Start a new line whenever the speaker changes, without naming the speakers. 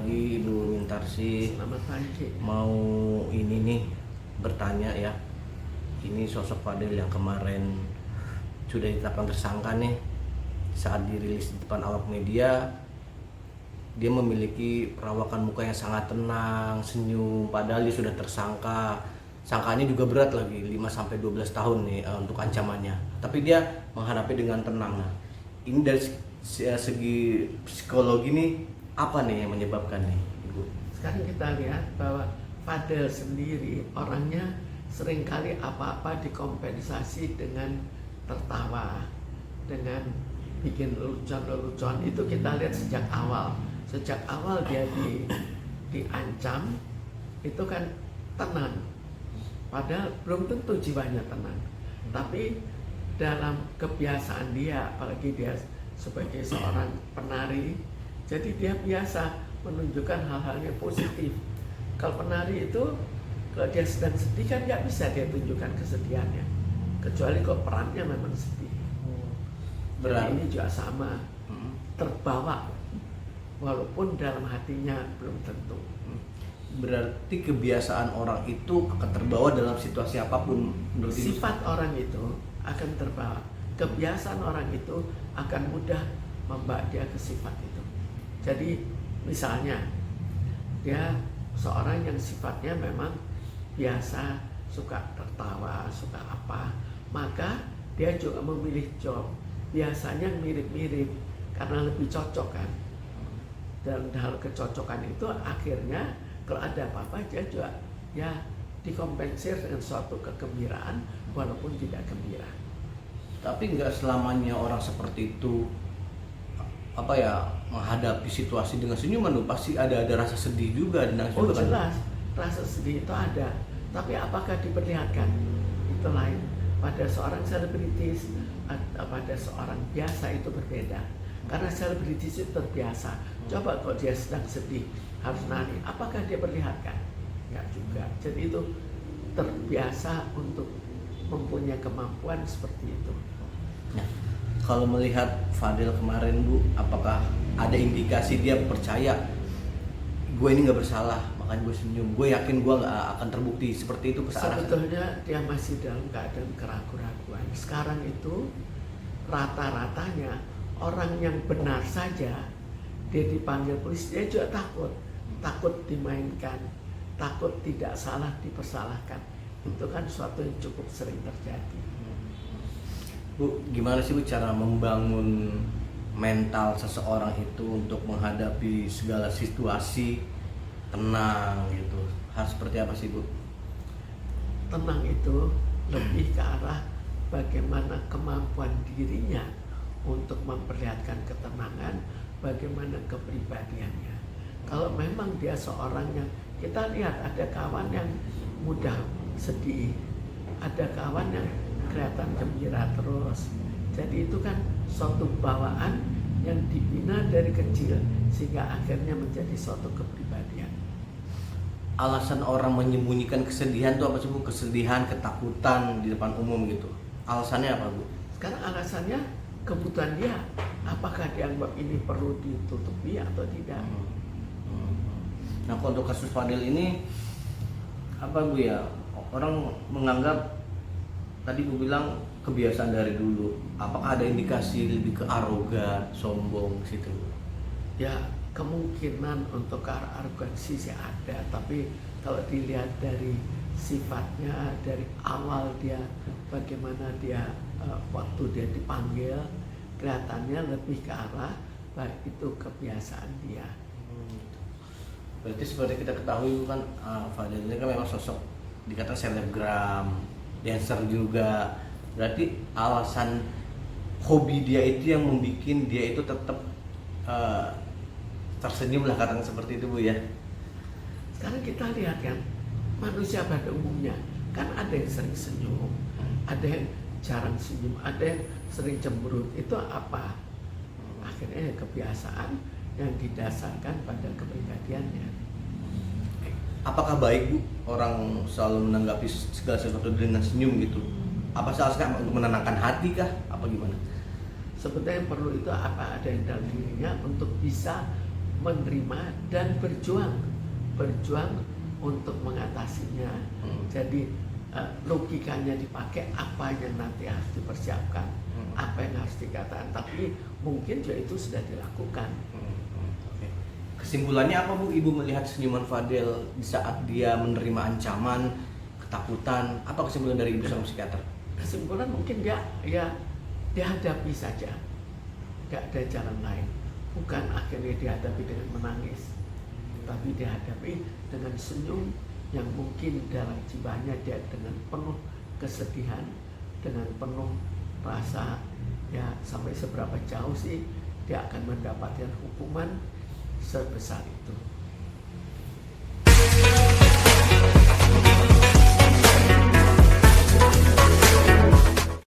pagi Ibu Mintarsih.
Selamat pagi.
Mau ini nih bertanya ya. Ini sosok Fadil yang kemarin sudah ditetapkan tersangka nih. Saat dirilis di depan awak media, dia memiliki perawakan muka yang sangat tenang, senyum, padahal dia sudah tersangka. Sangkaannya juga berat lagi, 5-12 tahun nih untuk ancamannya. Tapi dia menghadapi dengan tenang. Nah, ini dari segi psikologi nih, apa nih yang menyebabkan nih, Ibu?
Sekarang kita lihat bahwa Fadil sendiri orangnya seringkali apa-apa dikompensasi dengan tertawa, dengan bikin lelucon-lelucon. Itu kita lihat sejak awal. Sejak awal dia diancam, itu kan tenang. Padahal belum tentu jiwanya tenang. Tapi dalam kebiasaan dia, apalagi dia sebagai seorang penari, jadi dia biasa menunjukkan hal-hal yang positif. Kalau penari itu, kalau dia sedang sedih kan nggak bisa dia tunjukkan kesedihannya, kecuali kalau perannya memang sedih. Jadi ini juga sama, terbawa, walaupun dalam hatinya belum tentu.
Berarti kebiasaan orang itu akan terbawa dalam situasi apapun.
Sifat orang itu akan terbawa. Kebiasaan orang itu akan mudah membawa dia ke sifat itu. Jadi misalnya dia seorang yang sifatnya memang biasa, suka tertawa, suka apa, maka dia juga memilih job biasanya mirip-mirip karena lebih cocok kan. Dan hal kecocokan itu akhirnya kalau ada apa-apa dia juga ya dikompensir dengan suatu kegembiraan walaupun tidak gembira.
Tapi nggak selamanya orang seperti itu menghadapi situasi dengan senyuman, pasti ada rasa sedih juga dan
Oh jelas, rasa sedih itu ada, tapi apakah diperlihatkan? Itu lain. Pada seorang selebritis, pada seorang biasa itu berbeda. Karena selebritis itu terbiasa. Coba kalau dia sedang sedih harus nari, apakah dia perlihatkan? Enggak juga. Jadi itu terbiasa untuk mempunyai kemampuan seperti itu.
Nah, kalau melihat Fadil kemarin Bu, apakah ada indikasi dia percaya gue ini nggak bersalah, makanya gue senyum, gue yakin gue nggak akan terbukti seperti itu?
Sebetulnya dia masih dalam keadaan keraguan-raguan. Sekarang itu rata-ratanya orang yang benar saja dia dipanggil polisi, dia juga takut dimainkan, takut tidak salah dipersalahkan. Itu kan suatu yang cukup sering terjadi.
Bu, gimana sih Bu cara membangun mental seseorang itu untuk menghadapi segala situasi tenang gitu? Harus seperti apa sih Bu?
Tenang itu lebih ke arah bagaimana kemampuan dirinya untuk memperlihatkan ketenangan, bagaimana kepribadiannya. Kalau memang dia seorang yang, kita lihat ada kawan yang mudah sedih, ada kawan yang kelihatan gembira terus. Jadi itu kan suatu bawaan yang dibina dari kecil sehingga akhirnya menjadi suatu kepribadian.
Alasan orang menyembunyikan kesedihan itu apa sih Bu? Kesedihan, ketakutan di depan umum gitu. Alasannya apa Bu?
Sekarang alasannya kebutuhan dia. Apakah dianggap ini perlu ditutupi atau tidak?
Nah, untuk kasus Fadil ini apa Bu ya? Orang menganggap tadi Bu bilang kebiasaan dari dulu. Apakah ada indikasi lebih ke arogan, sombong situ?
Ya kemungkinan untuk ke arah arogansi sih ada, tapi kalau dilihat dari sifatnya dari awal dia bagaimana dia waktu dia dipanggil kelihatannya lebih ke arah baik itu kebiasaan dia.
Berarti seperti kita ketahui kan Fadil ini kan memang sosok dikatakan selebgram, dancer juga. Berarti alasan hobi dia itu yang membuat dia itu tetap tersenyum lah, katakan seperti itu Bu ya.
Sekarang kita lihat kan manusia pada umumnya kan ada yang sering senyum, ada yang jarang senyum, ada yang sering cemberut. Itu apa? Akhirnya kebiasaan yang didasarkan pada kepribadiannya.
Apakah baik Bu orang selalu menanggapi segala sesuatu dengan senyum gitu? Apa seharusnya untuk menenangkan hati kah? Apa gimana?
Sebetulnya yang perlu itu apa ada yang dalam dirinya untuk bisa menerima dan berjuang untuk mengatasinya. Jadi logikanya dipakai, apa yang nanti harus dipersiapkan, apa yang harus dikatakan, tapi mungkin juga itu sudah dilakukan.
Oke. Kesimpulannya apa Bu, Ibu melihat senyuman Fadel di saat dia menerima ancaman, ketakutan? Apa kesimpulan dari Ibu sang psikiater?
Kesimpulan mungkin dia dihadapi saja, nggak ada jalan lain. Bukan akhirnya dihadapi dengan menangis, tapi dihadapi dengan senyum yang mungkin dalam jiwanya dia dengan penuh kesedihan, dengan penuh rasa ya sampai seberapa jauh sih dia akan mendapatkan hukuman sebesar itu.